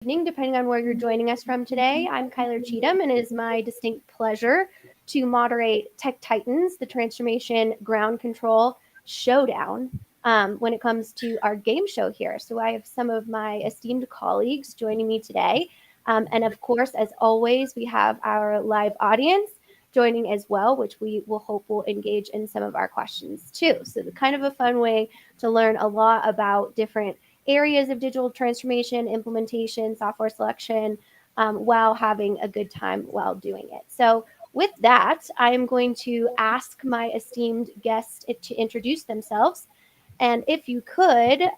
evening, depending on where you're joining us from today. I'm Kyler Cheatham, and it is my distinct pleasure to moderate Tech Titans, the Transformation Ground Control Showdown, when it comes to our game show here. So I have some of my esteemed colleagues joining me today. And of course, as always, we have our live audience joining as well, which we will hope will engage in some of our questions too. So the kind of a fun way to learn a lot about different areas of digital transformation, implementation, software selection, while having a good time while doing it. So with that, I am going to ask my esteemed guests to introduce themselves. And if you could,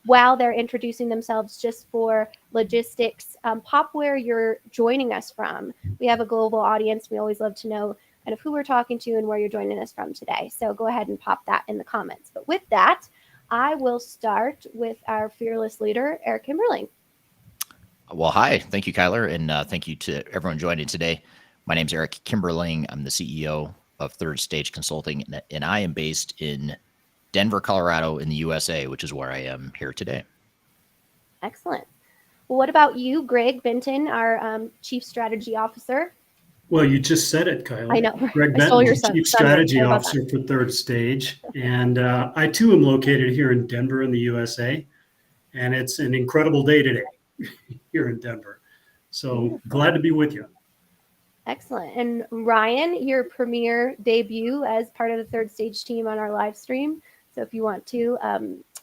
while they're introducing themselves, just for logistics, pop where you're joining us from. We have a global audience. We always love to know kind of who we're talking to and where you're joining us from today. So go ahead and pop that in the comments. But with that, I will start with our fearless leader, Eric Kimberling. Well, hi. Thank you, Kyler. And thank you to everyone joining today. My name is Eric Kimberling. I'm the CEO of Third Stage Consulting, and I am based in Denver, Colorado in the USA, which is where I am here today. Excellent. Well, what about you, Greg Benton, our Chief Strategy Officer? Well, you just said it, Kyler. I know. Greg Benton, Chief Strategy Officer for Third Stage. And I, too, am located here in Denver in the USA. And it's an incredible day today here in Denver. So beautiful. Glad to be with you. Excellent. And Ryan, your premiere debut as part of the Third Stage team on our live stream. So if you want to,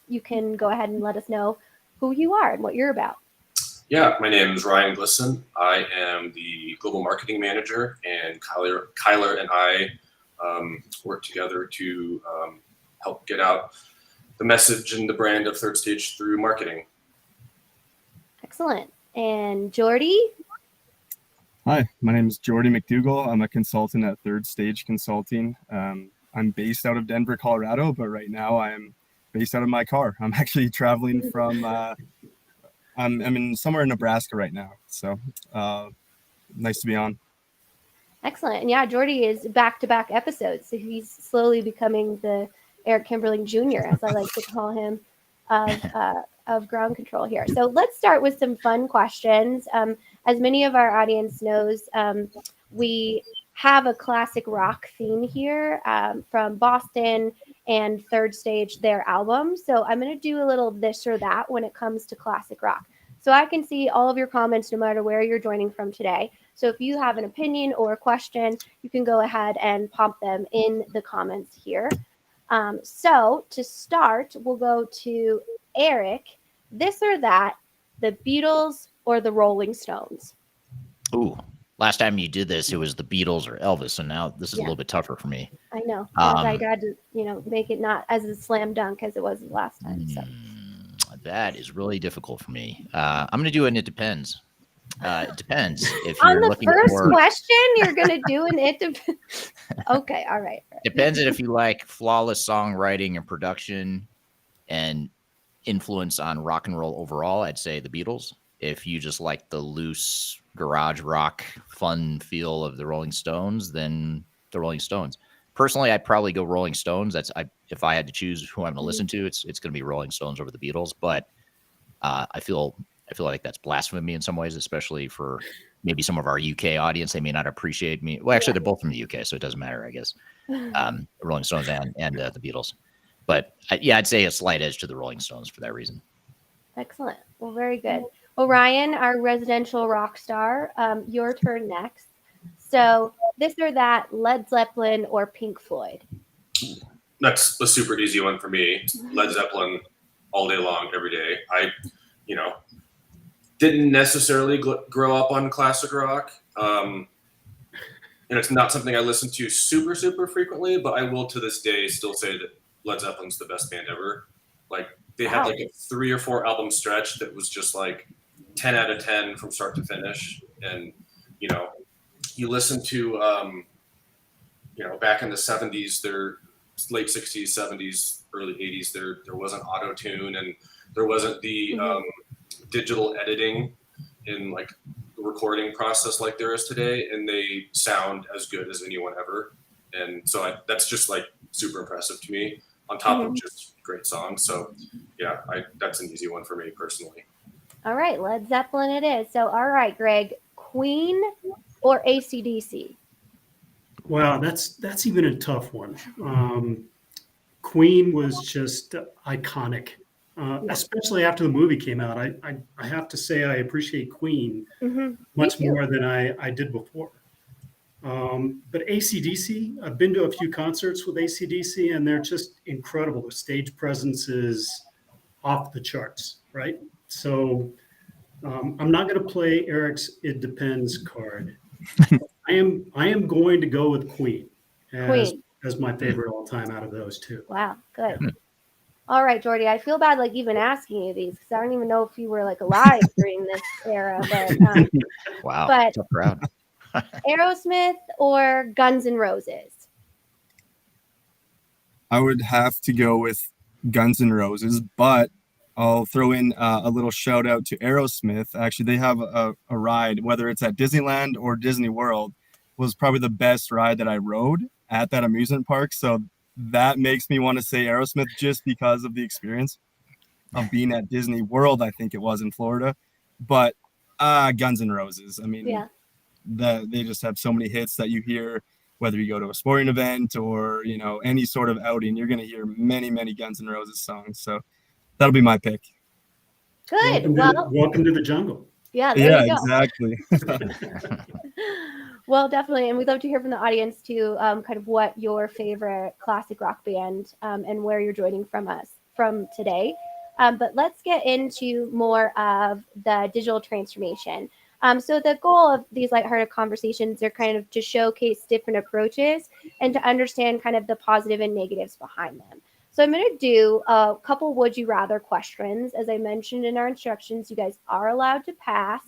you can go ahead and let us know who you are and what you're about. Yeah, my name is Ryan Glisson. I am the Global Marketing Manager, and Kyler and I work together to help get out the message and the brand of Third Stage through marketing. Excellent. And Jordy? Hi, my name is Jordy McDougall. I'm a consultant at Third Stage Consulting. I'm based out of Denver, Colorado, but right now I am based out of my car. I'm actually traveling from... I'm in somewhere in Nebraska right now, so nice to be on. Excellent. And yeah, Jordy is back-to-back episodes, so he's slowly becoming the Eric Kimberling Jr., as I like to call him, of ground control here. So let's start with some fun questions. As many of our audience knows, we have a classic rock theme here from Boston and Third Stage, their album. So I'm going to do a little this or that when it comes to classic rock. So I can see all of your comments no matter where you're joining from today. So if you have an opinion or a question, you can go ahead and pop them in the comments here. So to start, we'll go to Eric. This or that, the Beatles or the Rolling Stones? Ooh. Last time you did this, it was the Beatles or Elvis, so now this is a little bit tougher for me. I know. I had to, make it not as a slam dunk as it was the last time. So. That is really difficult for me. I'm going to do an it depends. It depends. If you're on the first question, you're going to do an it depends. Okay, all right. Depends on if you like flawless songwriting and production and influence on rock and roll overall, I'd say the Beatles. If you just like the loose garage rock fun feel of the Rolling Stones, then the Rolling Stones. Personally, I'd probably go Rolling Stones. If I had to choose who I'm going to listen to, it's going to be Rolling Stones over the Beatles. But I feel like that's blasphemy in some ways, especially for maybe some of our UK audience. They may not appreciate me. Well, actually, they're both from the UK, so it doesn't matter, I guess. Rolling Stones and the Beatles. But I'd say a slight edge to the Rolling Stones for that reason. Excellent. Well, very good. Well, Ryan, our residential rock star, your turn next. So this or that, Led Zeppelin or Pink Floyd? That's a super easy one for me. Led Zeppelin all day long, every day. I, didn't necessarily grow up on classic rock. And it's not something I listen to super, super frequently, but I will to this day still say that Led Zeppelin's the best band ever. Like they had like a 3 or 4 album stretch that was just like 10 out of 10 from start to finish. And, you listen to, back in the 70s, their late 60s, 70s, early 80s, there wasn't auto-tune and there wasn't the digital editing in like the recording process like there is today. And they sound as good as anyone ever. And so that's just like super impressive to me on top of just great songs. So yeah, that's an easy one for me personally. All right, Led Zeppelin it is. So, all right, Greg, Queen or AC/DC? Wow, that's even a tough one. Queen was just iconic, Yeah. especially after the movie came out. I have to say I appreciate Queen Me much too. more than I did before. But AC/DC, I've been to a few concerts with AC/DC, and they're just incredible. The stage presence is off the charts, right? So I'm not going to play Eric's "It Depends" card. I am going to go with Queen as Queen. as my favorite all time out of those two. Wow, good. All right, Jordy, I feel bad like even asking you these because I don't even know if you were like alive during this era, Wow. but Tough crowd. Aerosmith or Guns N' Roses? I would have to go with Guns N' Roses, but I'll throw in a little shout out to Aerosmith. Actually, they have a ride, whether it's at Disneyland or Disney World, was probably the best ride that I rode at that amusement park. So that makes me want to say Aerosmith just because of the experience of being at Disney World, I think it was in Florida. But Guns N' Roses. I mean, Yeah. they just have so many hits that you hear whether you go to a sporting event or any sort of outing, you're going to hear many Guns N' Roses songs. So that'll be my pick. Good. Well, Welcome to the jungle. yeah, there Yeah, you go. exactly. Well, definitely, and we'd love to hear from the audience too, kind of what your favorite classic rock band and where you're joining from today. But let's get into more of the digital transformation. So the goal of these lighthearted conversations are kind of to showcase different approaches and to understand kind of the positive and negatives behind them. So I'm going to do a couple would you rather questions. As I mentioned in our instructions, you guys are allowed to pass.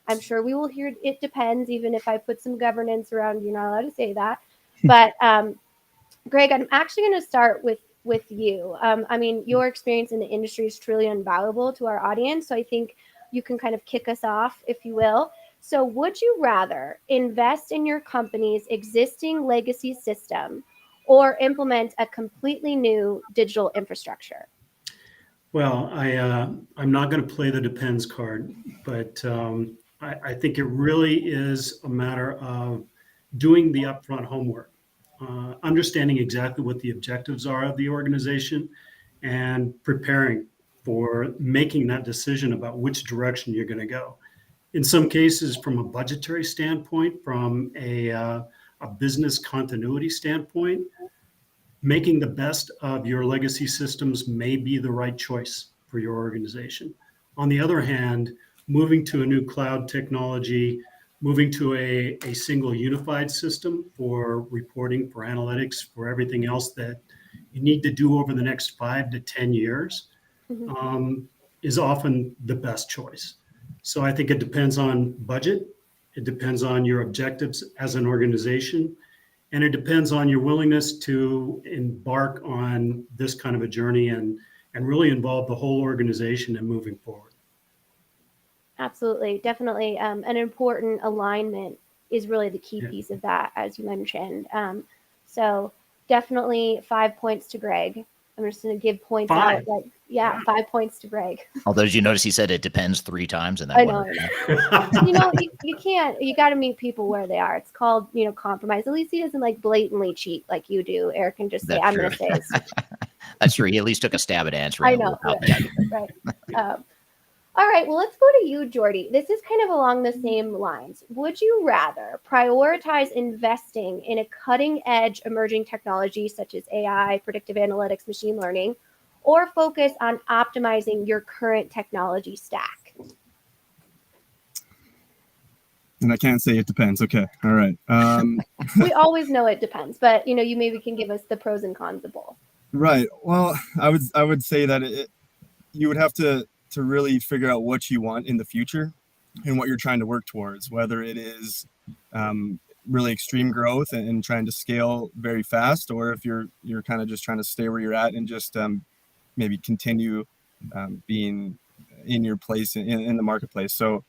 I'm sure we will hear it depends, even if I put some governance around, you're not allowed to say that. But Greg, I'm actually going to start with you. I mean, your experience in the industry is truly invaluable to our audience. So I think you can kind of kick us off, if you will. So would you rather invest in your company's existing legacy system or implement a completely new digital infrastructure? Well, I'm not going to play the depends card, but I think it really is a matter of doing the upfront homework, understanding exactly what the objectives are of the organization, and preparing for making that decision about which direction you're going to go. In some cases, from a budgetary standpoint, from a business continuity standpoint, making the best of your legacy systems may be the right choice for your organization. On the other hand, moving to a new cloud technology, moving to a single unified system for reporting, for analytics, for everything else that you need to do over the next 5 to 10 years Mhm. is often the best choice. So I think it depends on budget, it depends on your objectives as an organization, and it depends on your willingness to embark on this kind of a journey and really involve the whole organization in moving forward. Absolutely, definitely. An important alignment is really the key Yeah. piece of that, as you mentioned. So definitely 5 points to Greg. I'm just going to give points out. Five. Like, yeah, Wow. 5 points to Greg. Although, did you notice he said it depends 3 times in that I one? know. You can't. You got to meet people where they are. It's called, compromise. At least he doesn't like blatantly cheat like you do. Eric can just say, That's "I'm true. going to say it's." That's true. He at least took a stab at answering I it know. without the argument. Right. All right, well, let's go to you, Jordy. This is kind of along the same lines. Would you rather prioritize investing in a cutting edge emerging technology such as AI, predictive analytics, machine learning, or focus on optimizing your current technology stack? And I can't say it depends. Okay. All right. We always know it depends, but you maybe can give us the pros and cons of both. Right. Well, I would say that you would have to really figure out what you want in the future and what you're trying to work towards, whether it is really extreme growth and trying to scale very fast, or if you're kind of just trying to stay where you're at and just maybe continue being in your place in the marketplace. So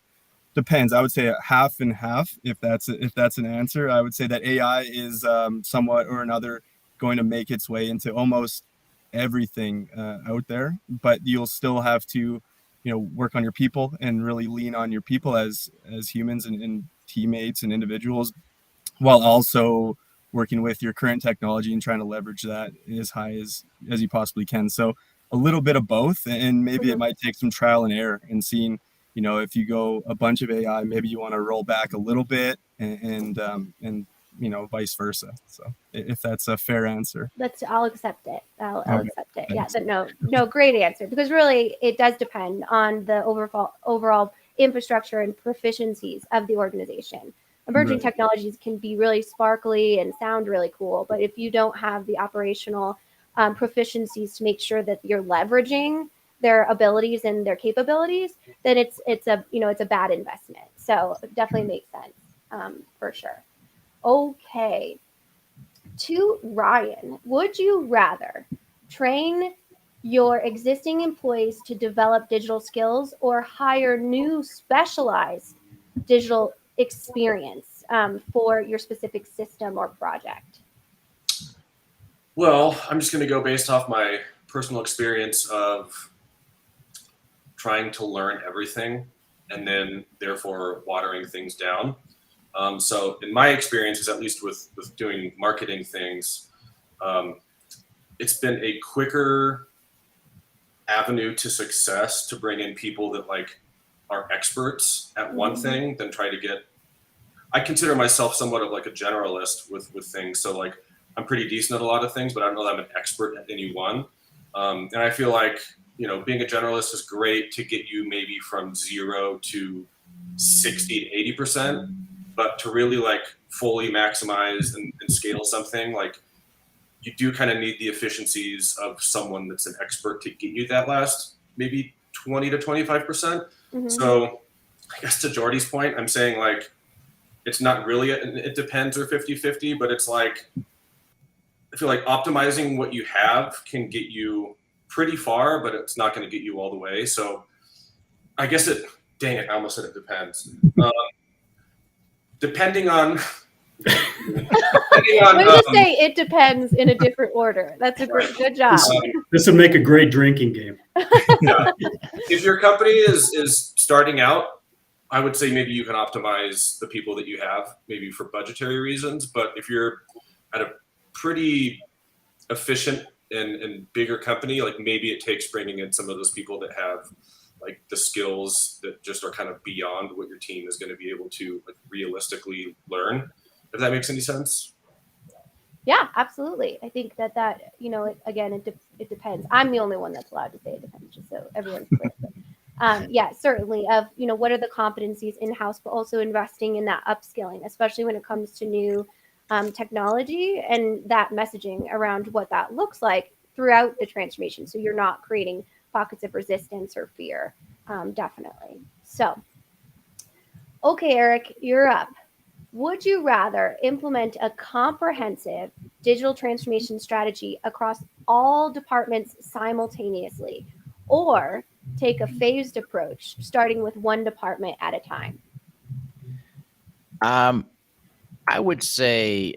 depends. I would say a half and half. If that's an answer, I would say that AI is somewhat or another going to make its way into almost everything out there, but you'll still have to work on your people and really lean on your people as humans and teammates and individuals, while also working with your current technology and trying to leverage that as high as you possibly can. So a little bit of both, and maybe it might take some trial and error and seeing, if you go a bunch of AI, maybe you want to roll back a little bit and vice versa. So if that's a fair answer. I'll accept it. I'll Okay, accept it. thanks. Yeah, no, great answer, because really it does depend on the overall infrastructure and proficiencies of the organization. Emerging Right. technologies can be really sparkly and sound really cool, but if you don't have the operational proficiencies to make sure that you're leveraging their abilities and their capabilities, then it's a bad investment. So it definitely makes sense, for sure. Okay. To Ryan, would you rather train your existing employees to develop digital skills or hire new specialized digital experience for your specific system or project? Well, I'm just going to go based off my personal experience of trying to learn everything and then therefore watering things down. So in my experiences, at least with doing marketing things, it's been a quicker avenue to success to bring in people that like are experts at one thing than try to get. I consider myself somewhat of like a generalist with things. So like I'm pretty decent at a lot of things, but I don't know that I'm an expert at any one. And I feel like, being a generalist is great to get you maybe from 0 to 60 to 80%, but to really like fully maximize and scale something, like you do kind of need the efficiencies of someone that's an expert to get you that last maybe 20 to 25%. So I guess to Jordy's point, I'm saying like, it's not really, it depends or 50-50, but it's like, I feel like optimizing what you have can get you pretty far, but it's not going to get you all the way. So I guess dang it, I almost said it depends. Depending on, Way to say it depends in a different order. That's a good job. This would make a great drinking game. Yeah. If your company is starting out, I would say maybe you can optimize the people that you have, maybe for budgetary reasons. But if you're at a pretty efficient and bigger company, like maybe it takes bringing in some of those people that have like the skills that just are kind of beyond what your team is going to be able to like realistically learn. If that makes any sense. Yeah, absolutely. I think that it depends. I'm the only one that's allowed to say it depends, just so everyone's clear. Yeah, certainly of, what are the competencies in-house, but also investing in that upskilling, especially when it comes to new technology and that messaging around what that looks like throughout the transformation. So you're not creating pockets of resistance or fear, definitely. So, okay, Eric, you're up. Would you rather implement a comprehensive digital transformation strategy across all departments simultaneously, or take a phased approach, starting with one department at a time? I would say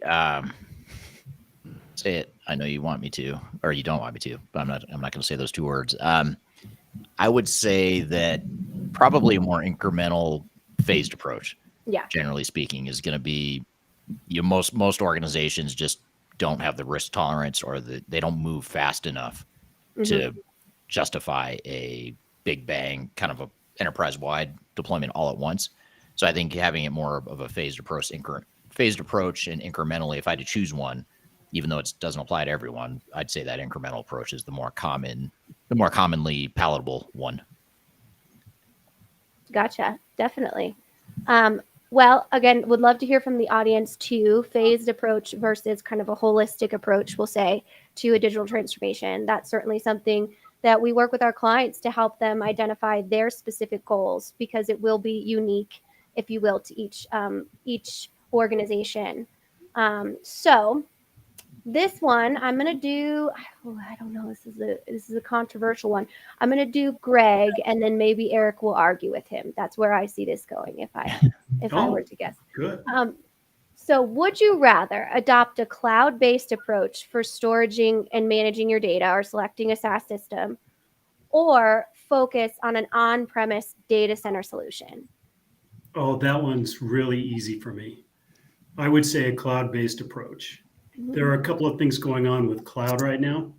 say it. I know you want me to, or you don't want me to, but I'm not going to say those two words. I would say that probably a more incremental phased approach, Yeah. generally speaking, is going to be, most organizations just don't have the risk tolerance, or they don't move fast enough to justify a big bang kind of a enterprise-wide deployment all at once. So I think having it more of a phased approach and incrementally, if I had to choose one, even though it doesn't apply to everyone, I'd say that incremental approach is the more commonly palatable one. Gotcha. Definitely. Well, again, would love to hear from the audience too. Phased approach versus kind of a holistic approach, we'll say, to a digital transformation. That's certainly something that we work with our clients to help them identify their specific goals, because it will be unique, if you will, to each organization. So this one, I'm going to do, I don't know, this is a controversial one. I'm going to do Greg, and then maybe Eric will argue with him. That's where I see this going, if I were to guess. Good. So would you rather adopt a cloud-based approach for storing and managing your data, or selecting a SaaS system, or focus on an on-premise data center solution? Oh, that one's really easy for me. I would say a cloud-based approach. There are a couple of things going on with cloud right now.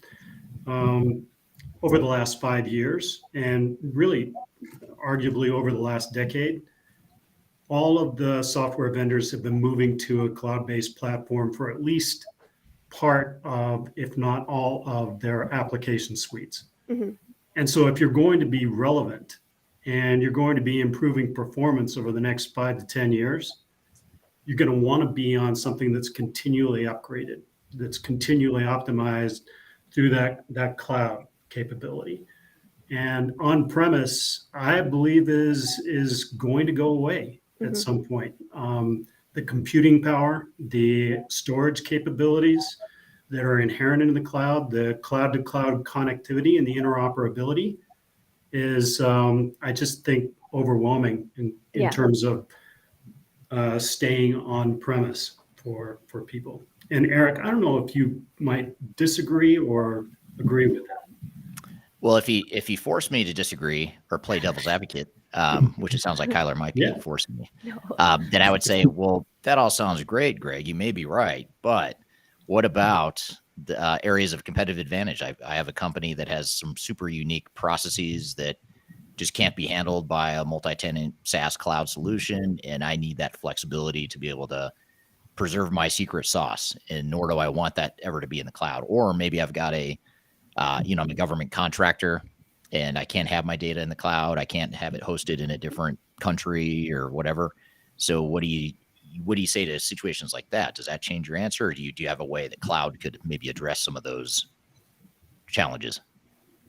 Over the last 5 years, and really arguably over the last decade, all of the software vendors have been moving to a cloud-based platform for at least part of, if not all of their application suites. Mhm. And so if you're going to be relevant and you're going to be improving performance over the next 5 to 10 years, you're going to want to be on something that's continually upgraded, that's continually optimized through that cloud capability. And on-premise, I believe, is going to go away at some point. The computing power, the storage capabilities that are inherent in the cloud, the cloud-to-cloud connectivity and the interoperability is, I just think, overwhelming in Yeah. terms of staying on-premise for people. And Eric, I don't know if you might disagree or agree with that. Well, if he forced me to disagree or play devil's advocate, which it sounds like Kyler might be Yeah. forcing me, No. then I would say, well, that all sounds great, Greg. You may be right, but what about the areas of competitive advantage? I have a company that has some super unique processes that just can't be handled by a multi-tenant SaaS cloud solution, and I need that flexibility to be able to preserve my secret sauce, and nor do I want that ever to be in the cloud. Or maybe I've got I'm a government contractor and I can't have my data in the cloud. I can't have it hosted in a different country or whatever. So what do you say to situations like that? Does that change your answer, or do you have a way that cloud could maybe address some of those challenges?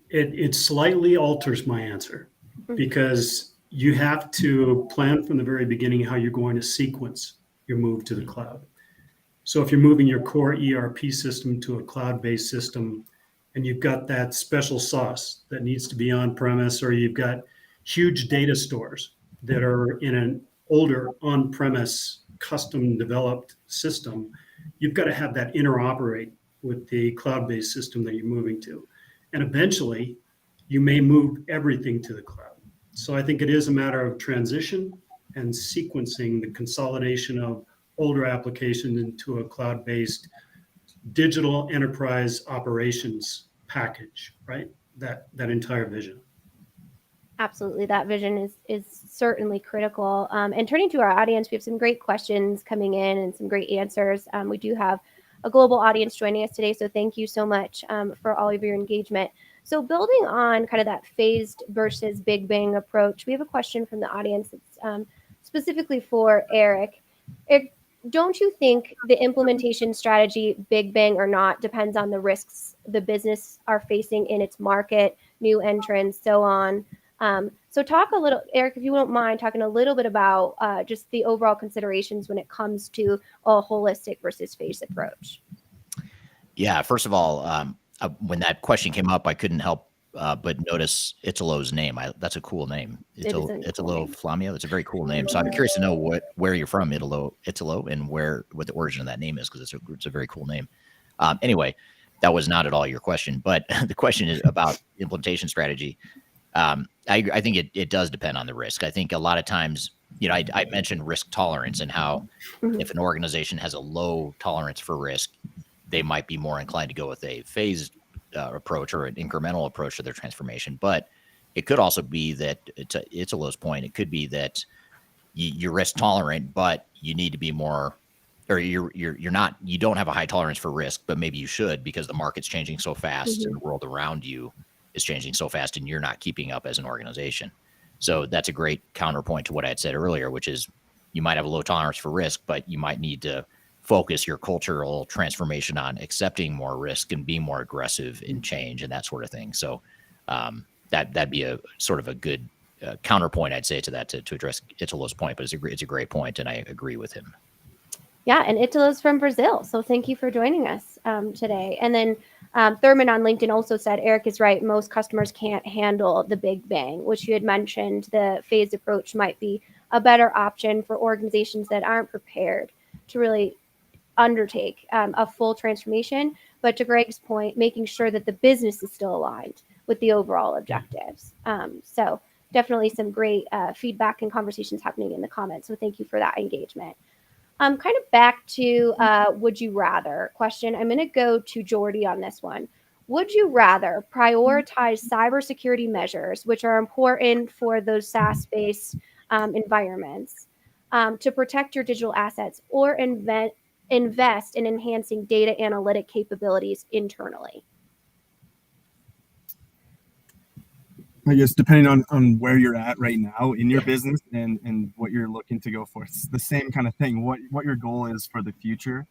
It slightly alters my answer because you have to plan from the very beginning how you're going to sequence your move to the cloud. So if you're moving your core ERP system to a cloud-based system, and you've got that special sauce that needs to be on premise, or you've got huge data stores that are in an older on-premise custom developed system, you've got to have that interoperate with the cloud-based system that you're moving to. And eventually, you may move everything to the cloud. So I think it is a matter of transition and sequencing the consolidation of older applications into a cloud-based digital enterprise operations package, right? That entire vision. Absolutely. That vision is certainly critical. And turning to our audience, we have some great questions coming in and some great answers. We do have a global audience joining us today, so thank you so much for all of your engagement. So building on kind of that phased versus big bang approach, we have a question from the audience that's specifically for Eric. Don't you think the implementation strategy, big bang or not, depends on the risks the business are facing in its market, new entrants, so on? So talk a little, Eric, if you don't mind, talking a little bit about just the overall considerations when it comes to a holistic versus phased approach. Yeah, first of all, when that question came up, I couldn't help but notice Italo's name. That's a cool name. Italo Flamio. That's a very cool name. So I'm curious to know where you're from, Italo, and what the origin of that name is, because it's a very cool name. Anyway, that was not at all your question, but the question is about implementation strategy. I think it does depend on the risk. I think a lot of times, I mentioned risk tolerance and how if an organization has a low tolerance for risk, they might be more inclined to go with a phased approach or an incremental approach to their transformation. But it could also be that, to Italo's point, it could be that you're risk tolerant, but you need to be more, or you don't have a high tolerance for risk, but maybe you should, because the market's changing so fast and the world around you is changing so fast and you're not keeping up as an organization. So that's a great counterpoint to what I had said earlier, which is you might have a low tolerance for risk, but you might need to focus your cultural transformation on accepting more risk and being more aggressive in change and that sort of thing. So that'd be a sort of a good counterpoint, I'd say, to that, to address Italo's point. But it's a great point, and I agree with him. Yeah, and Italo's from Brazil, so thank you for joining us today. And then Thurman on LinkedIn also said, Eric is right, most customers can't handle the big bang, which you had mentioned. The phased approach might be a better option for organizations that aren't prepared to really undertake a full transformation. But to Greg's point, making sure that the business is still aligned with the overall objectives. So definitely some great feedback and conversations happening in the comments. So thank you for that engagement. Kind of back to would you rather question. I'm going to go to Jordy on this one. Would you rather prioritize cybersecurity measures, which are important for those SaaS-based environments, to protect your digital assets, or invest in enhancing data analytic capabilities internally? I guess depending on where you're at right now in your business and what you're looking to go for, it's the same kind of thing. What your goal is for the future.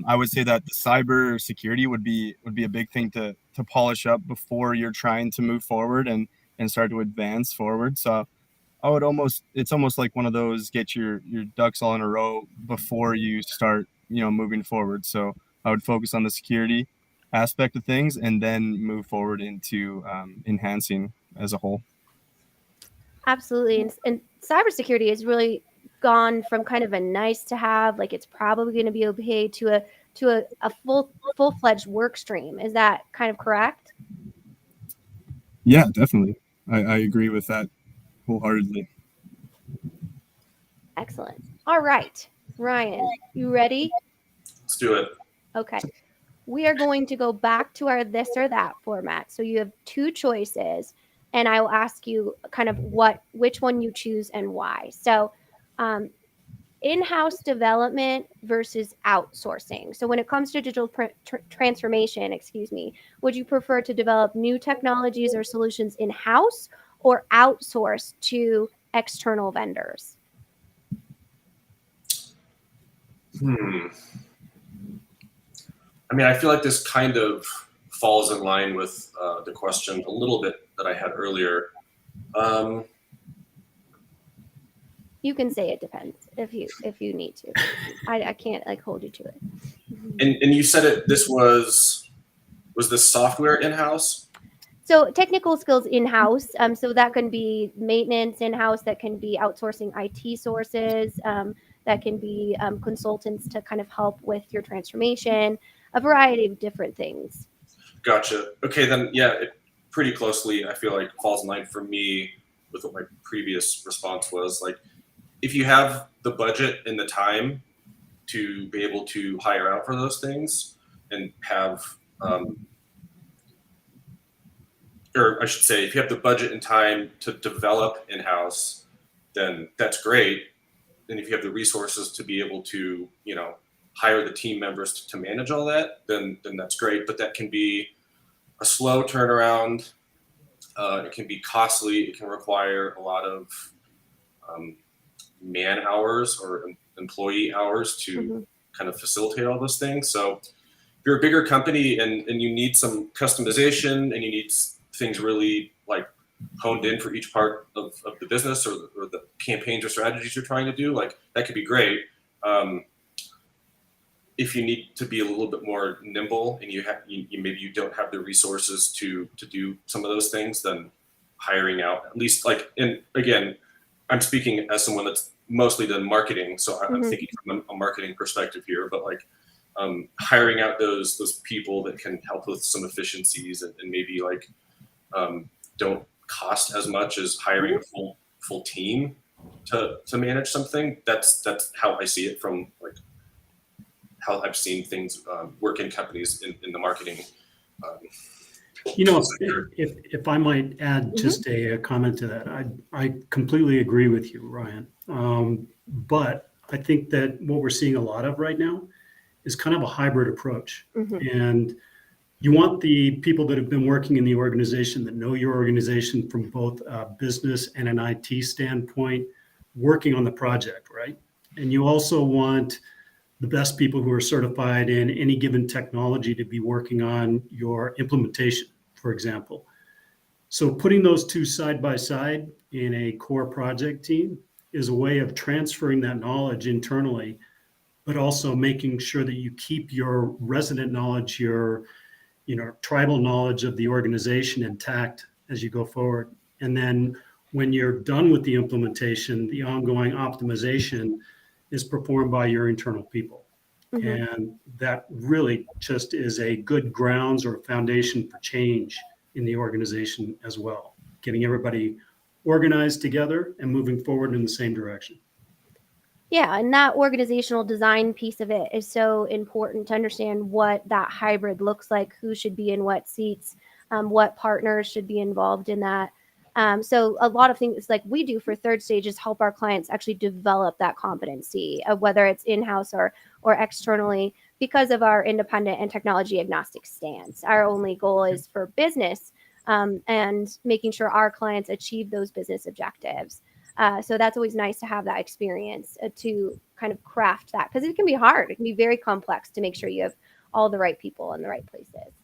I would say that the cyber security would be a big thing to polish up before you're trying to move forward and start to advance forward. So it's almost like one of those, get your ducks all in a row before you start, moving forward. So I would focus on the security aspect of things and then move forward into enhancing as a whole. Absolutely. And cybersecurity has really gone from kind of a nice to have, like it's probably going to be okay, to a full-fledged work stream. Is that kind of correct? Yeah, definitely. I agree with that wholeheartedly. Excellent. All right, Ryan, you ready? Let's do it. Okay. We are going to go back to our this or that format. So you have two choices, and I will ask you kind of which one you choose and why. So in-house development versus outsourcing. So when it comes to digital transformation, would you prefer to develop new technologies or solutions in-house or outsource to external vendors? I mean, I feel like this kind of falls in line with the question a little bit that I had earlier. You can say it depends if you need to. I can't like hold you to it. And you said it. This was this software in-house? So technical skills in-house. So that can be maintenance in-house. That can be outsourcing IT sources. That can be consultants to kind of help with your transformation. A variety of different things. Gotcha. Okay, then yeah, it pretty closely I feel like falls in line for me with what my previous response was. Like, if you have the budget and the time to be able to hire out for those things and have, or I should say, if you have the budget and time to develop in-house, then that's great. And if you have the resources to be able to, hire the team members to manage all that, then that's great. But that can be a slow turnaround. It can be costly. It can require a lot of man hours or employee hours to kind of facilitate all those things. So if you're a bigger company and you need some customization and you need things really like honed in for each part of the business or the campaigns or strategies you're trying to do, like that could be great. If you need to be a little bit more nimble and you maybe you don't have the resources to do some of those things, then hiring out, at least like, and again, I'm speaking as someone that's mostly done marketing, so I'm thinking from a marketing perspective here, but like hiring out those people that can help with some efficiencies and maybe like don't cost as much as hiring a full team to manage something. That's how I see it from like how I've seen things work in companies in the marketing. If I might add just a comment to that, I completely agree with you, Ryan. But I think that what we're seeing a lot of right now is kind of a hybrid approach. And you want the people that have been working in the organization, that know your organization from both a business and an IT standpoint, working on the project, right? And you also want the best people who are certified in any given technology to be working on your implementation, for example. So putting those two side by side in a core project team is a way of transferring that knowledge internally, but also making sure that you keep your resident knowledge, your tribal knowledge of the organization intact as you go forward. And then when you're done with the implementation, the ongoing optimization is performed by your internal people. And that really just is a good grounds or foundation for change in the organization as well, getting everybody organized together and moving forward in the same direction. Yeah, and that organizational design piece of it is so important to understand what that hybrid looks like, who should be in what seats, what partners should be involved in that. So a lot of things like we do for third stage is help our clients actually develop that competency, whether it's in-house or externally, because of our independent and technology agnostic stance. Our only goal is for business and making sure our clients achieve those business objectives. So that's always nice to have that experience to kind of craft that, because it can be hard. It can be very complex to make sure you have all the right people in the right places.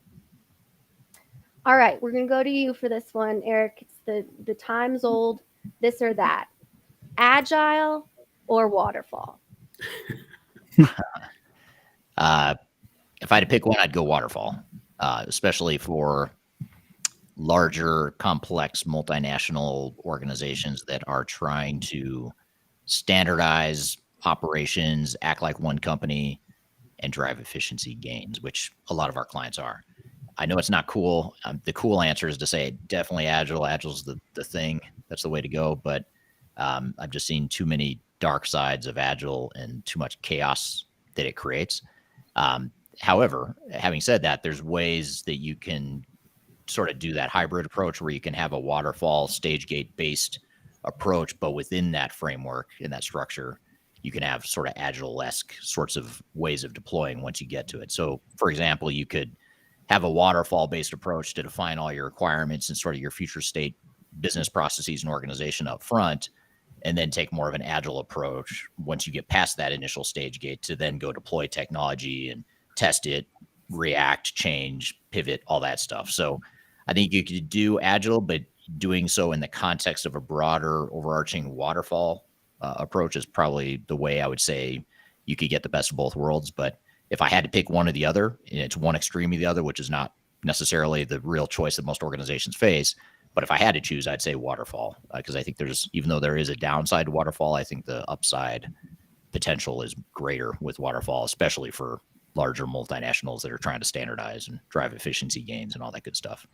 All right, we're going to go to you for this one, Eric. It's the times old this or that. Agile or waterfall? If I had to pick one, I'd go waterfall, especially for larger, complex, multinational organizations that are trying to standardize operations, act like one company, and drive efficiency gains, which a lot of our clients are. I know it's not cool. The cool answer is to say definitely agile. Agile's the thing. That's the way to go. But I've just seen too many dark sides of agile and too much chaos that it creates. However, having said that, there's ways that you can sort of do that hybrid approach where you can have a waterfall stage gate based approach, but within that framework, in that structure, you can have sort of agile-esque sorts of ways of deploying once you get to it. So for example, you could have a waterfall based approach to define all your requirements and sort of your future state business processes and organization up front, and then take more of an agile approach once you get past that initial stage gate to then go deploy technology and test it, react, change, pivot, all that stuff. So I think you could do agile, but doing so in the context of a broader overarching waterfall approach is probably the way I would say you could get the best of both worlds. But if I had to pick one or the other, it's one extreme or the other, which is not necessarily the real choice that most organizations face. But if I had to choose, I'd say waterfall, because I think even though there is a downside to waterfall, I think the upside potential is greater with waterfall, especially for larger multinationals that are trying to standardize and drive efficiency gains and all that good stuff.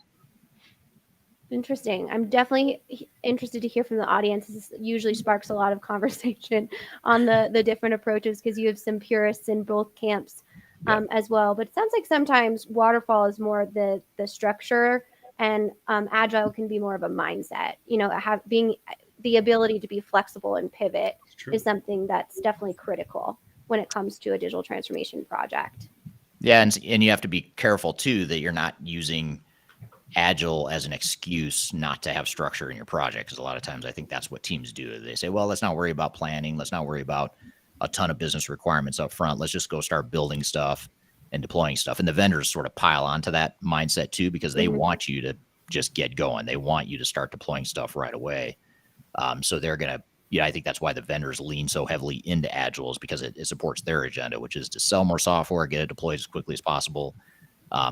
Interesting. I'm definitely interested to hear from the audience. This usually sparks a lot of conversation on the different approaches, because you have some purists in both camps as well. But it sounds like sometimes waterfall is more the structure, and agile can be more of a mindset. Being the ability to be flexible and pivot is something that's definitely critical when it comes to a digital transformation project. Yeah, and you have to be careful too that you're not using agile as an excuse not to have structure in your project, because a lot of times I think that's what teams do. They say, well, let's not worry about planning. Let's not worry about a ton of business requirements up front. Let's just go start building stuff and deploying stuff. And the vendors sort of pile onto that mindset too, because they want you to just get going. They want you to start deploying stuff right away. So they're going to, I think that's why the vendors lean so heavily into agile, is because it supports their agenda, which is to sell more software, get it deployed as quickly as possible.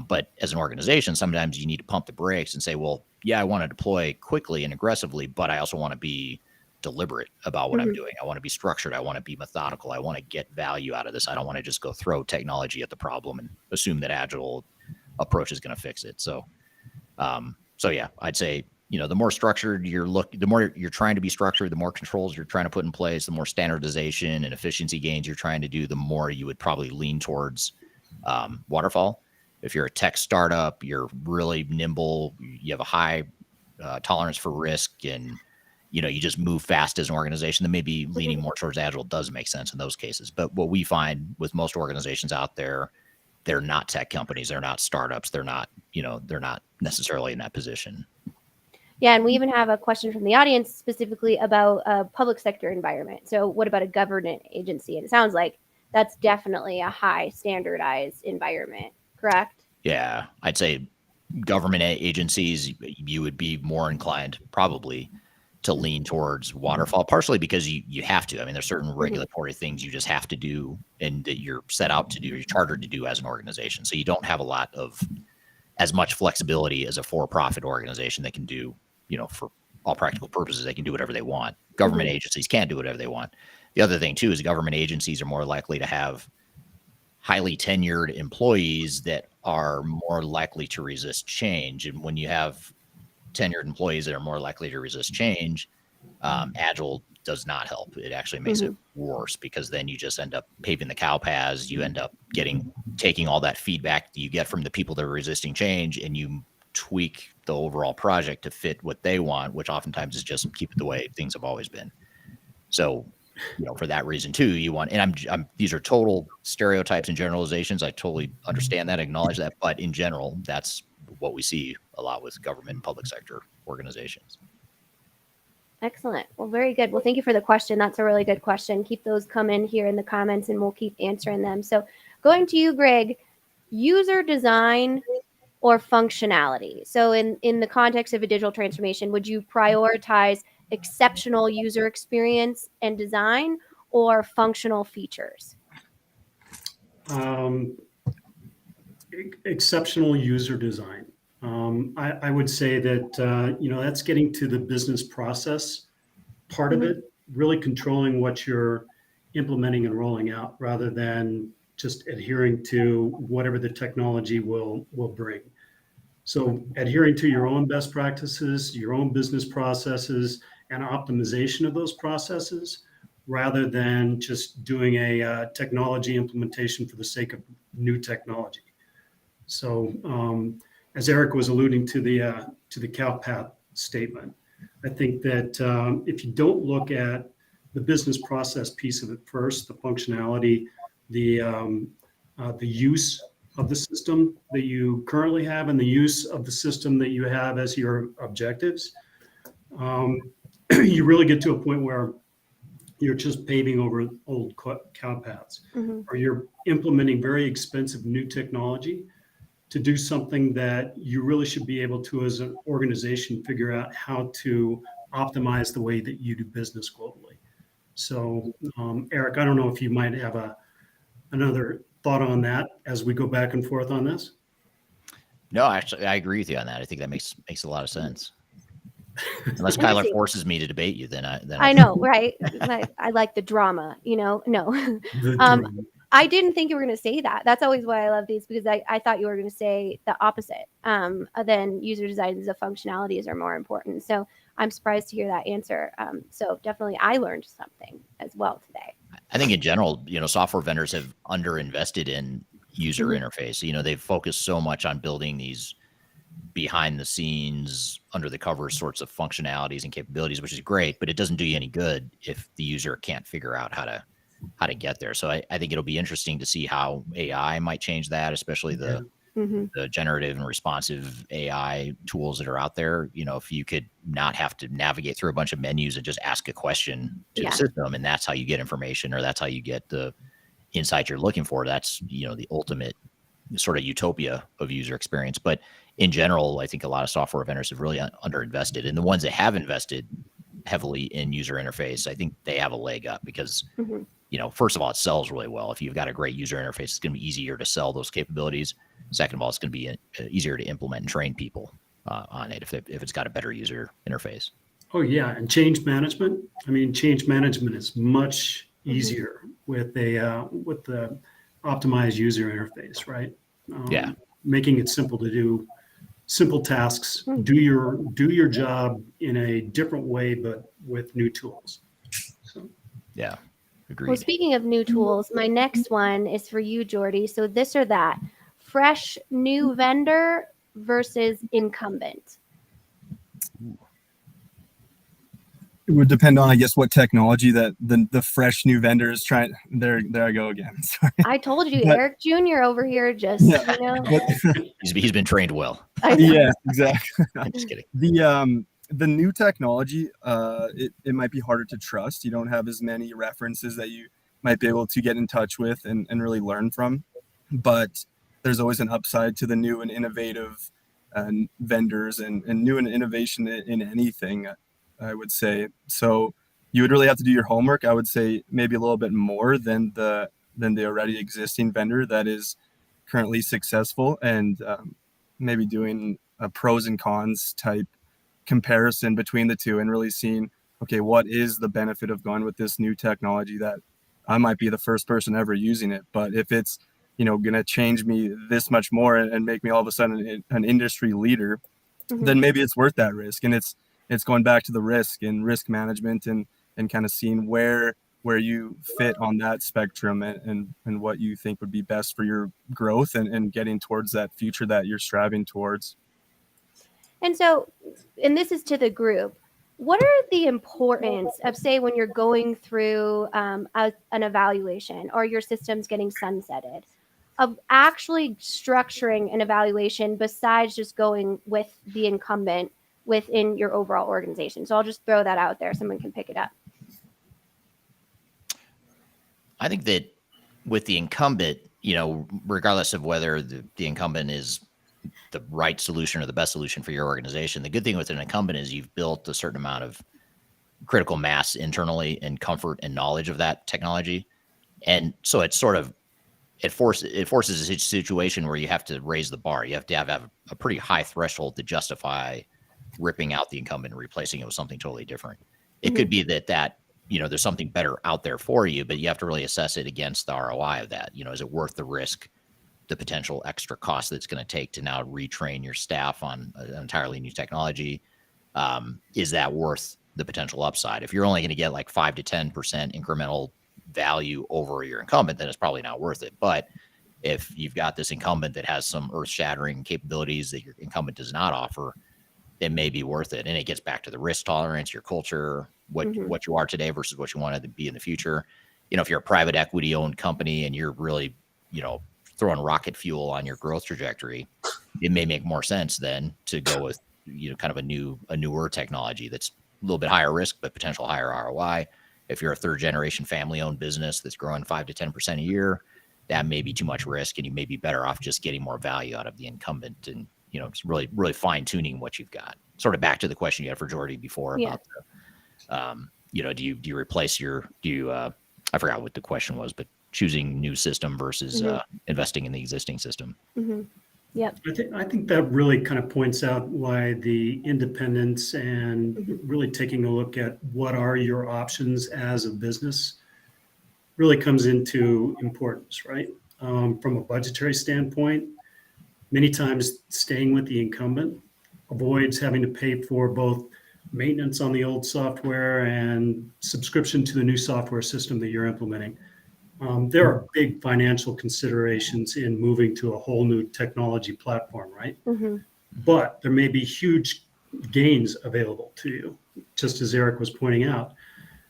But as an organization, sometimes you need to pump the brakes and say, well, yeah, I want to deploy quickly and aggressively, but I also want to be deliberate about what I'm doing. I want to be structured. I want to be methodical. I want to get value out of this. I don't want to just go throw technology at the problem and assume that agile approach is going to fix it. So yeah, I'd say, the more structured the more you're trying to be structured, the more controls you're trying to put in place, the more standardization and efficiency gains you're trying to do, the more you would probably lean towards waterfall. If you're a tech startup, you're really nimble, you have a high tolerance for risk, and you just move fast as an organization, then maybe leaning more towards agile does make sense in those cases. But what we find with most organizations out there, they're not tech companies, they're not startups, they're not necessarily in that position. Yeah, and we even have a question from the audience specifically about a public sector environment. So what about a government agency? And it sounds like that's definitely a high standardized environment, correct? Yeah, I'd say government agencies, you would be more inclined probably to lean towards waterfall, partially because you have to. I mean, there's certain regulatory things you just have to do and that you're set out to do, you're chartered to do as an organization. So you don't have a lot of as much flexibility as a for-profit organization that can do, for all practical purposes, they can do whatever they want. Government agencies can't do whatever they want. The other thing too is government agencies are more likely to have highly tenured employees that are more likely to resist change. And when you have tenured employees that are more likely to resist change, Agile does not help. It actually makes it worse, because then you just end up paving the cow paths. You end up taking all that feedback that you get from the people that are resisting change, and you tweak the overall project to fit what they want, which oftentimes is just keep it the way things have always been. So, for that reason too, you want, and I'm these are total stereotypes and generalizations. I totally understand that, acknowledge that, but in general, that's what we see a lot with government and public sector organizations. Excellent. Well, very good. Well, thank you for the question. That's a really good question. Keep those coming here in the comments and we'll keep answering them. So going to you, Greg, user design or functionality. So in the context of a digital transformation, would you prioritize exceptional user experience and design or functional features? Exceptional user design. I would say that, that's getting to the business process part of it, really controlling what you're implementing and rolling out rather than just adhering to whatever the technology will bring. So adhering to your own best practices, your own business processes, and optimization of those processes, rather than just doing a technology implementation for the sake of new technology. So as Eric was alluding to the cow path statement, I think that if you don't look at the business process piece of it first, the functionality, the use of the system that you currently have and the use of the system that you have as your objectives, you really get to a point where you're just paving over old cow paths, or you're implementing very expensive new technology to do something that you really should be able to, as an organization, figure out how to optimize the way that you do business globally. So, Eric, I don't know if you might have another thought on that as we go back and forth on this. No, actually, I agree with you on that. I think that makes a lot of sense. Unless Kyler forces me to debate you, then I know, right? I like the drama, No. I didn't think you were going to say that. That's always why I love these, because I thought you were going to say the opposite. Then user designs of functionalities are more important. So I'm surprised to hear that answer. So definitely I learned something as well today. I think in general, software vendors have underinvested in user interface. They've focused so much on building these behind the scenes, under the covers sorts of functionalities and capabilities, which is great, but it doesn't do you any good if the user can't figure out how to get there. So I think it'll be interesting to see how AI might change that, especially the generative and responsive AI tools that are out there. If you could not have to navigate through a bunch of menus and just ask a question to the system, and that's how you get information, or that's how you get the insight you're looking for. That's, the ultimate sort of utopia of user experience. But in general, I think a lot of software vendors have really underinvested, and the ones that have invested heavily in user interface, I think they have a leg up because, first of all, it sells really well. If you've got a great user interface, it's going to be easier to sell those capabilities. Second of all, it's going to be easier to implement and train people on it if it's got a better user interface. Oh yeah, and change management. I mean, change management is much easier with the optimized user interface, right? Making it simple to do simple tasks, do your job in a different way, but with new tools. So yeah, agreed. Well, speaking of new tools, my next one is for you, Jordy. So this or that, fresh new vendor versus incumbent. It would depend on, I guess, what technology that the fresh new vendor is trying. There I go again. Sorry. I told you, Eric Jr. over here just, He's been trained well. Yeah, exactly. I'm just kidding. The new technology, it might be harder to trust. You don't have as many references that you might be able to get in touch with and really learn from. But there's always an upside to the new and innovative vendors and new and innovation in anything, I would say. So you would really have to do your homework. I would say maybe a little bit more than the already existing vendor that is currently successful, and maybe doing a pros and cons type comparison between the two and really seeing, okay, what is the benefit of going with this new technology that I might be the first person ever using it, but if it's going to change me this much more and make me all of a sudden an industry leader, then maybe it's worth that risk. And it's going back to the risk and risk management and kind of seeing where you fit on that spectrum and what you think would be best for your growth and getting towards that future that you're striving towards. And so, and this is to the group, what are the importance of, say, when you're going through an evaluation or your system's getting sunsetted, of actually structuring an evaluation besides just going with the incumbent within your overall organization? So I'll just throw that out there. Someone can pick it up. I think that with the incumbent, regardless of whether the incumbent is the right solution or the best solution for your organization, the good thing with an incumbent is you've built a certain amount of critical mass internally and comfort and knowledge of that technology. And so it's sort of, it forces a situation where you have to raise the bar. You have to have a pretty high threshold to justify ripping out the incumbent and replacing it with something totally different. It could be that there's something better out there for you, but you have to really assess it against the ROI of that. Is it worth the risk, the potential extra cost that's going to take to now retrain your staff on an entirely new technology? Is that worth the potential upside? If you're only going to get like 5 to 10% incremental value over your incumbent, then it's probably not worth it. But if you've got this incumbent that has some earth-shattering capabilities that your incumbent does not offer, it may be worth it. And it gets back to the risk tolerance, your culture, what you are today versus what you want to be in the future. If you're a private equity owned company and you're really, throwing rocket fuel on your growth trajectory, it may make more sense then to go with, kind of a newer technology that's a little bit higher risk, but potential higher ROI. If you're a third generation family owned business that's growing 5 to 10% a year, that may be too much risk, and you may be better off just getting more value out of the incumbent and, just really, really fine tuning what you've got. Sort of back to the question you had for Jordy before about do you replace I forgot what the question was, but choosing new system versus investing in the existing system. Yep. I think that really kind of points out why the independence and really taking a look at what are your options as a business really comes into importance, right? From a budgetary standpoint, many times staying with the incumbent avoids having to pay for both maintenance on the old software and subscription to the new software system that you're implementing. There are big financial considerations in moving to a whole new technology platform, right? But there may be huge gains available to you, just as Eric was pointing out.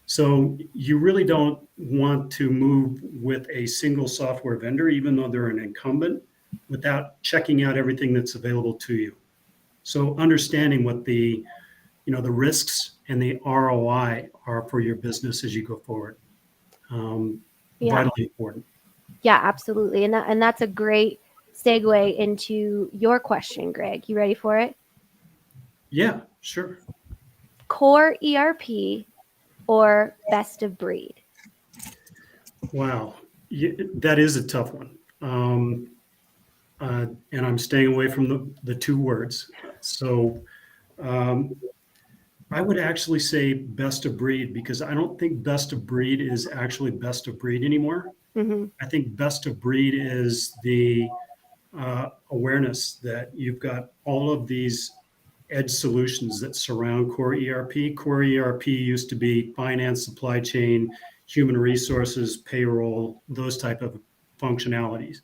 So you really don't want to move with a single software vendor, even though they're an incumbent, without checking out everything that's available to you. So understanding what the risks and the ROI are for your business as you go forward. Vitally important. Yeah, absolutely. And that's a great segue into your question, Greg. You ready for it? Yeah, sure. Core ERP or best of breed? Wow. That is a tough one. And I'm staying away from the two words. So I would actually say best of breed, because I don't think best of breed is actually best of breed anymore. I think best of breed is the awareness that you've got all of these edge solutions that surround core ERP. Core ERP used to be finance, supply chain, human resources, payroll, those type of functionalities.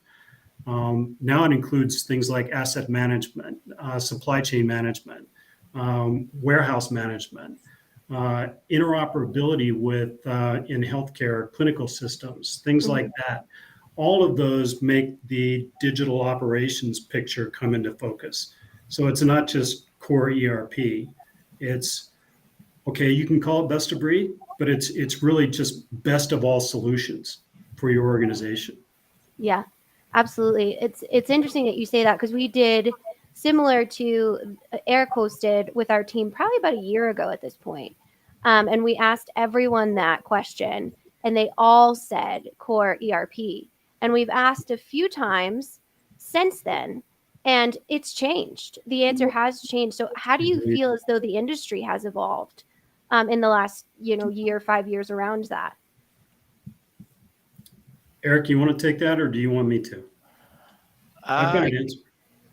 Now it includes things like asset management, supply chain management, warehouse management, interoperability with in healthcare clinical systems, things like that. All of those make the digital operations picture come into focus. So it's not just core ERP. It's okay, you can call it best of breed, but it's really just best of all solutions for your organization. Yeah, absolutely. It's interesting that you say that, because we did similar to Eric hosted with our team probably about a year ago at this point. And we asked everyone that question, and they all said core ERP. And we've asked a few times since then, and it's changed. The answer has changed. So how do you feel as though the industry has evolved in the last, year, 5 years around that? Eric, you want to take that, or do you want me to? I've got an answer.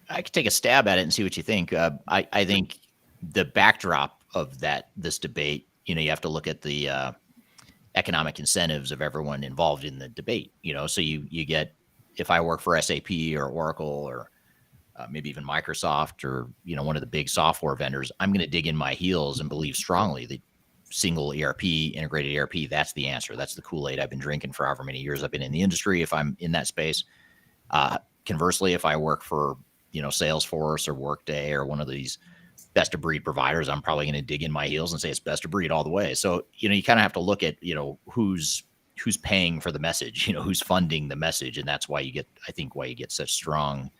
I could take a stab at it and see what you think. I think the backdrop of this debate, you have to look at the economic incentives of everyone involved in the debate. So you get, if I work for SAP or Oracle or maybe even Microsoft or one of the big software vendors, I'm going to dig in my heels and believe strongly that single ERP, integrated ERP, that's the answer. That's the Kool-Aid I've been drinking for however many years I've been in the industry. If I'm in that space, conversely, if I work for Salesforce or Workday or one of these best of breed providers, I'm probably going to dig in my heels and say it's best of breed all the way. So you kind of have to look at who's paying for the message, who's funding the message, and that's why you get such strong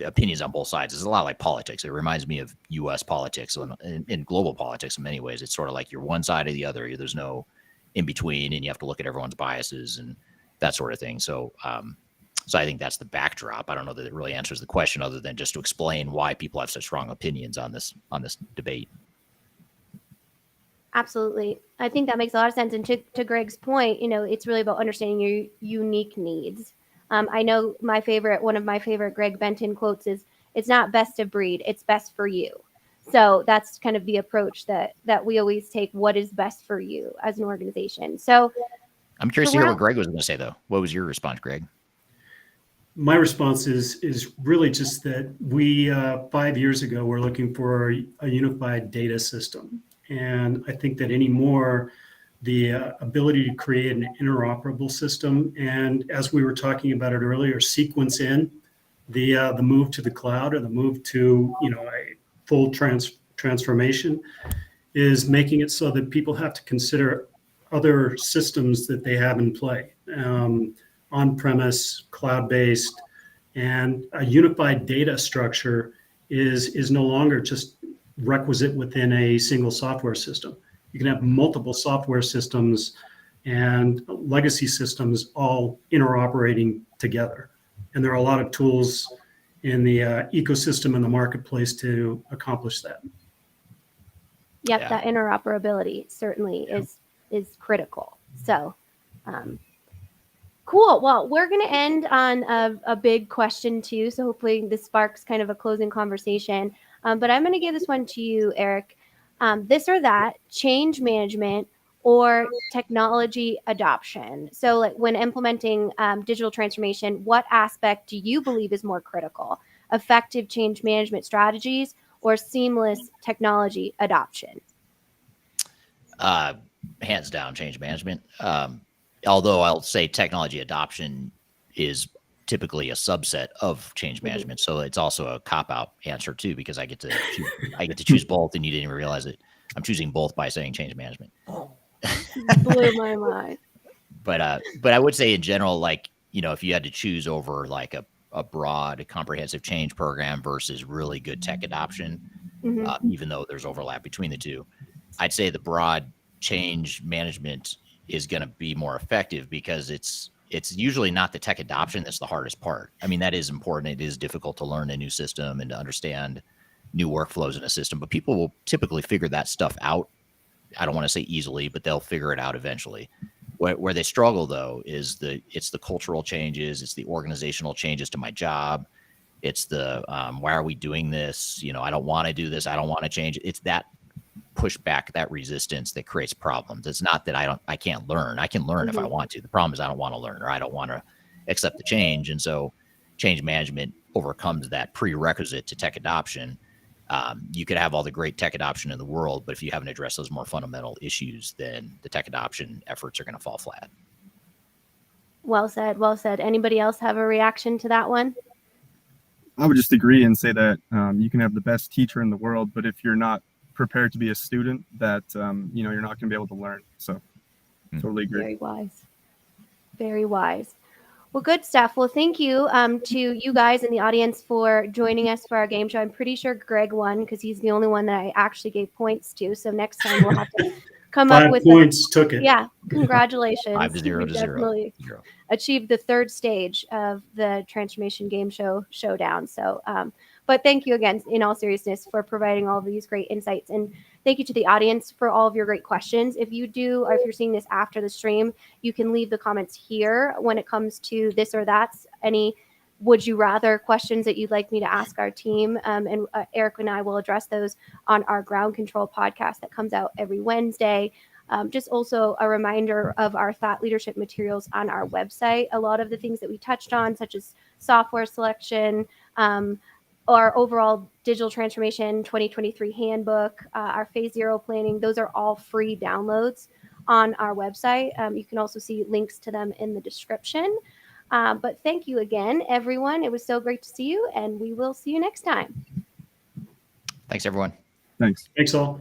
opinions on both sides. It's a lot like politics. It reminds me of U.S. politics and global politics in many ways. It's sort of like you're one side or the other. There's no in between, and you have to look at everyone's biases and that sort of thing. So I think that's the backdrop. I don't know that it really answers the question other than just to explain why people have such strong opinions on this debate. Absolutely. I think that makes a lot of sense. And to Greg's point, it's really about understanding your unique needs. I know one of my favorite Greg Benton quotes is, "It's not best of breed, it's best for you." So that's kind of the approach that we always take. What is best for you as an organization? So I'm curious to hear what Greg was going to say, though. What was your response, Greg? My response is really just that we 5 years ago were looking for a unified data system, and I think that anymore the ability to create an interoperable system, and as we were talking about it earlier, sequence in the move to the cloud or the move to a full transformation, is making it so that people have to consider other systems that they have in play. On-premise, cloud-based, and a unified data structure is no longer just requisite within a single software system. You can have multiple software systems and legacy systems all interoperating together. And there are a lot of tools in the ecosystem in the marketplace to accomplish that. Yep, Yeah. that interoperability certainly is critical. So cool. Well, we're going to end on a big question too. So hopefully this sparks kind of a closing conversation. But I'm going to give this one to you, Eric. This or that, change management or technology adoption. So like when implementing digital transformation, what aspect do you believe is more critical? Effective change management strategies or seamless technology adoption? Hands down, change management. Although I'll say technology adoption is typically a subset of change management, so it's also a cop-out answer too, because I get to choose both, and you didn't even realize it. I'm choosing both by saying change management. Blew my mind. But I would say in general, like if you had to choose over like a broad, comprehensive change program versus really good tech adoption, even though there's overlap between the two, I'd say the broad change management is going to be more effective because it's usually not the tech adoption that's the hardest part. I mean, that is important. It is difficult to learn a new system and to understand new workflows in a system, but people will typically figure that stuff out. I don't want to say easily, but they'll figure it out eventually. Where they struggle though is it's the cultural changes, it's the organizational changes to my job, it's the why are we doing this? I don't want to do this. I don't want to change. It's that pushback, that resistance that creates problems. It's not that I can't learn. I can learn if I want to. The problem is I don't want to learn, or I don't want to accept the change. And so change management overcomes that prerequisite to tech adoption. You could have all the great tech adoption in the world, but if you haven't addressed those more fundamental issues, then the tech adoption efforts are going to fall flat. Well said. Well said. Anybody else have a reaction to that one? I would just agree and say that you can have the best teacher in the world, but if you're not prepared to be a student, that you're not going to be able to learn. So totally agree. Very wise. Very wise. Well, good stuff. Well, thank you to you guys in the audience for joining us for our game show. I'm pretty sure Greg won because he's the only one that I actually gave points to. So next time we'll have to come up with 5 points. Took it. Yeah, congratulations. 5 to 0 You to 0. definitely achieved the third stage of the transformation game show Showdown. So, but thank you again, in all seriousness, for providing all of these great insights. And thank you to the audience for all of your great questions. If you do, or if you're seeing this after the stream, you can leave the comments here when it comes to this or that's, any would you rather questions that you'd like me to ask our team. And Eric and I will address those on our ground control podcast that comes out every Wednesday. Just also a reminder of our thought leadership materials on our website. A lot of the things that we touched on, such as software selection, our overall digital transformation 2023 handbook, our phase 0 planning, those are all free downloads on our website. You can also see links to them in the description. But thank you again, everyone. It was so great to see you, and we will see you next time. Thanks, everyone. Thanks. Thanks all.